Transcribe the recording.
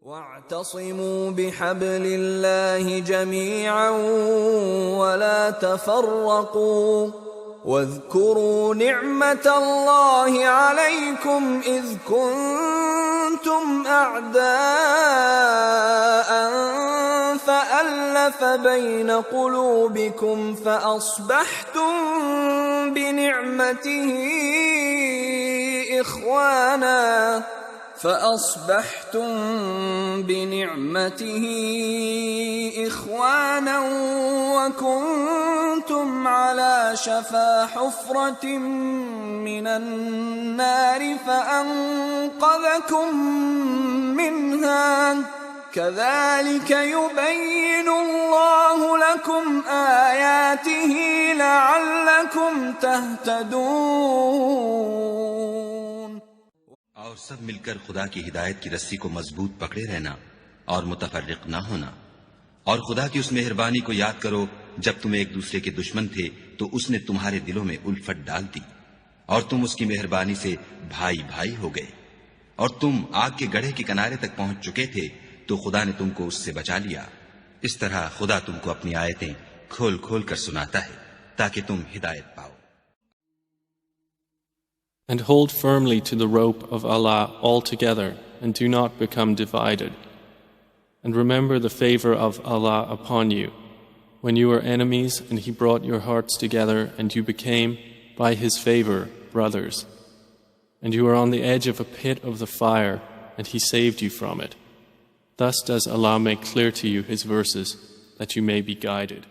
واعتصموا بحبل الله جميعا ولا تفرقوا واذكروا نعمة الله عليكم إذ كنتم أعداء فألف بين قلوبكم فأصبحتم بنعمته إخوانا وكنتم على شفا حفرة من النار فأنقذكم منها كذلك يبين الله لكم آياته لعلكم تهتدون۔ اور سب مل کر خدا کی ہدایت کی رسی کو مضبوط پکڑے رہنا اور متفرق نہ ہونا، اور خدا کی اس مہربانی کو یاد کرو جب تم ایک دوسرے کے دشمن تھے تو اس نے تمہارے دلوں میں الفت ڈال دی، اور تم اس کی مہربانی سے بھائی بھائی ہو گئے، اور تم آگ کے گڑھے کے کنارے تک پہنچ چکے تھے تو خدا نے تم کو اس سے بچا لیا۔ اس طرح خدا تم کو اپنی آیتیں کھول کھول کر سناتا ہے تاکہ تم ہدایت پاؤ۔ And hold firmly to the rope of Allah altogether, and do not become divided. And remember the favor of Allah upon you, when you were enemies and He brought your hearts together, and you became, by His favor, brothers. And you were on the edge of a pit of the fire, and He saved you from it. Thus does Allah make clear to you His verses, that you may be guided.